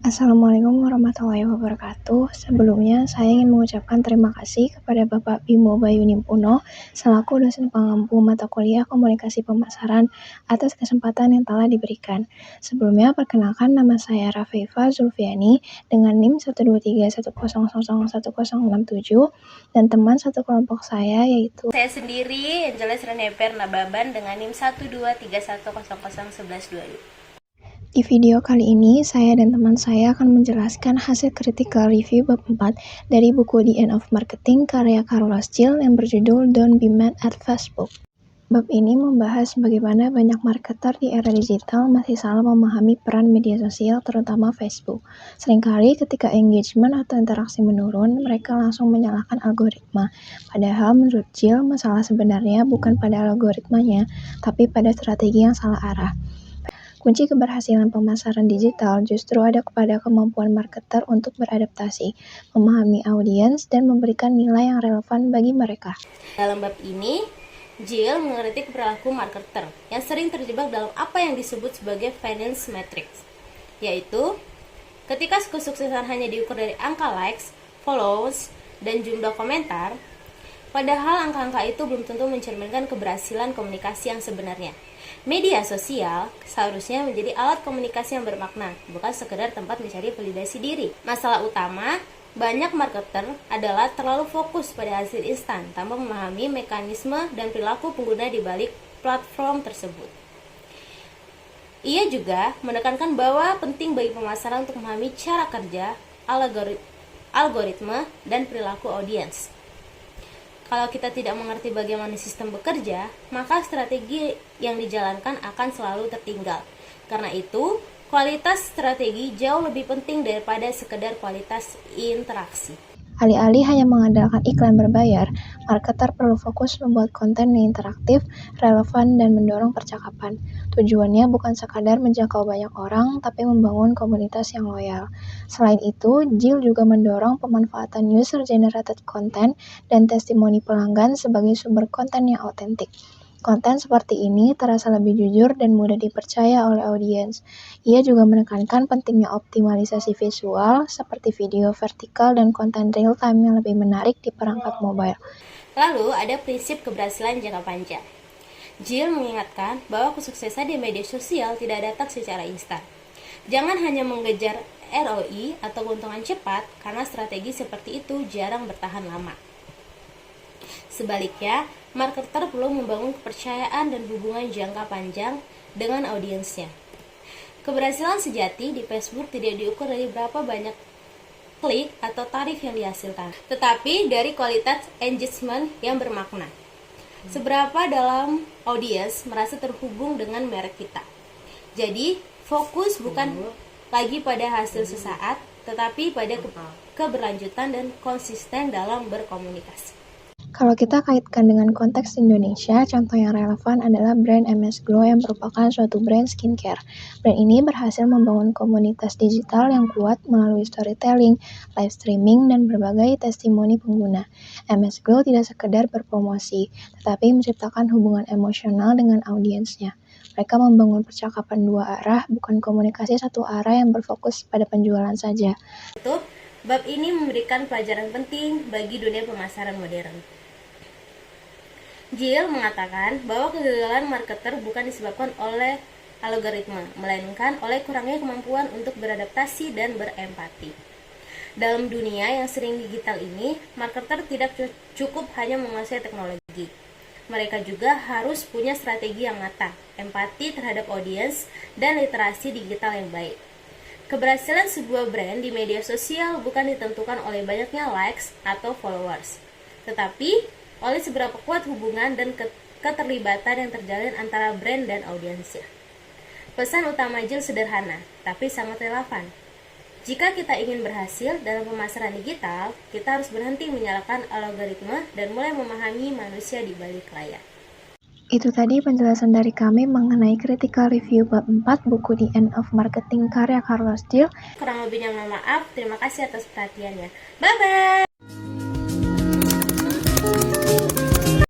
Assalamualaikum warahmatullahi wabarakatuh. Sebelumnya, saya ingin mengucapkan terima kasih kepada Bapak Bimo Bayunimpuno selaku dosen pengampu mata kuliah Komunikasi Pemasaran atas kesempatan yang telah diberikan. Sebelumnya, perkenalkan nama saya Rafaifa Zulfiani dengan NIM 12310001067 dan teman satu kelompok saya yaitu saya sendiri Angeles Reneper Nababan dengan NIM 12310001122. Di video kali ini, saya dan teman saya akan menjelaskan hasil critical review bab 4 dari buku The End of Marketing karya Carlos Gil yang berjudul Don't Be Mad at Facebook. Bab ini membahas bagaimana banyak marketer di era digital masih salah memahami peran media sosial, terutama Facebook. Seringkali ketika engagement atau interaksi menurun, mereka langsung menyalahkan algoritma. Padahal menurut Gil, masalah sebenarnya bukan pada algoritmanya, tapi pada strategi yang salah arah. Kunci keberhasilan pemasaran digital justru ada pada kemampuan marketer untuk beradaptasi, memahami audiens, dan memberikan nilai yang relevan bagi mereka. Dalam bab ini, Gil mengkritik perilaku marketer yang sering terjebak dalam apa yang disebut sebagai finance metrics, yaitu ketika kesuksesan hanya diukur dari angka likes, follows, dan jumlah komentar, padahal angka-angka itu belum tentu mencerminkan keberhasilan komunikasi yang sebenarnya. Media sosial seharusnya menjadi alat komunikasi yang bermakna, bukan sekedar tempat mencari validasi diri. Masalah utama banyak marketer adalah terlalu fokus pada hasil instan tanpa memahami mekanisme dan perilaku pengguna di balik platform tersebut. Ia juga menekankan bahwa penting bagi pemasaran untuk memahami cara kerja, algoritma, dan perilaku audiens. Kalau kita tidak mengerti bagaimana sistem bekerja, maka strategi yang dijalankan akan selalu tertinggal. Karena itu, kualitas strategi jauh lebih penting daripada sekedar kualitas interaksi. Alih-alih hanya mengandalkan iklan berbayar, marketer perlu fokus membuat konten yang interaktif, relevan, dan mendorong percakapan. Tujuannya bukan sekadar menjangkau banyak orang, tapi membangun komunitas yang loyal. Selain itu, Gil juga mendorong pemanfaatan user-generated content dan testimoni pelanggan sebagai sumber konten yang autentik. Konten seperti ini terasa lebih jujur dan mudah dipercaya oleh audiens. Ia juga menekankan pentingnya optimalisasi visual seperti video vertikal dan konten real-time yang lebih menarik di perangkat mobile. Lalu ada prinsip keberhasilan jangka panjang. Gil mengingatkan bahwa kesuksesan di media sosial tidak datang secara instan. Jangan hanya mengejar ROI atau keuntungan cepat, karena strategi seperti itu jarang bertahan lama. Sebaliknya, marketer perlu membangun kepercayaan dan hubungan jangka panjang dengan audiensnya. Keberhasilan sejati di Facebook tidak diukur dari berapa banyak klik atau tarif yang dihasilkan, tetapi dari kualitas engagement yang bermakna. Seberapa dalam audiens merasa terhubung dengan merek kita. Jadi, fokus bukan lagi pada hasil sesaat, tetapi pada keberlanjutan dan konsisten dalam berkomunikasi. Kalau kita kaitkan dengan konteks Indonesia, contoh yang relevan adalah brand MS Glow yang merupakan suatu brand skincare. Brand ini berhasil membangun komunitas digital yang kuat melalui storytelling, live streaming, dan berbagai testimoni pengguna. MS Glow tidak sekedar berpromosi, tetapi menciptakan hubungan emosional dengan audiensnya. Mereka membangun percakapan dua arah, bukan komunikasi satu arah yang berfokus pada penjualan saja. Bab ini memberikan pelajaran penting bagi dunia pemasaran modern. Gil mengatakan bahwa kegagalan marketer bukan disebabkan oleh algoritma, melainkan oleh kurangnya kemampuan untuk beradaptasi dan berempati. Dalam dunia yang sering digital ini, marketer tidak cukup hanya menguasai teknologi. Mereka juga harus punya strategi yang matang, empati terhadap audiens, dan literasi digital yang baik. Keberhasilan sebuah brand di media sosial bukan ditentukan oleh banyaknya likes atau followers, tetapi oleh seberapa kuat hubungan dan keterlibatan yang terjalin antara brand dan audiensnya. Pesan utama Gil sederhana, tapi sangat relevan. Jika kita ingin berhasil dalam pemasaran digital, kita harus berhenti menyalahkan algoritma dan mulai memahami manusia di balik layar. Itu tadi penjelasan dari kami mengenai critical review bab 4 buku The End of Marketing karya Carlos Gil. Kurang lebihnya mohon maaf, terima kasih atas perhatiannya. Bye-bye!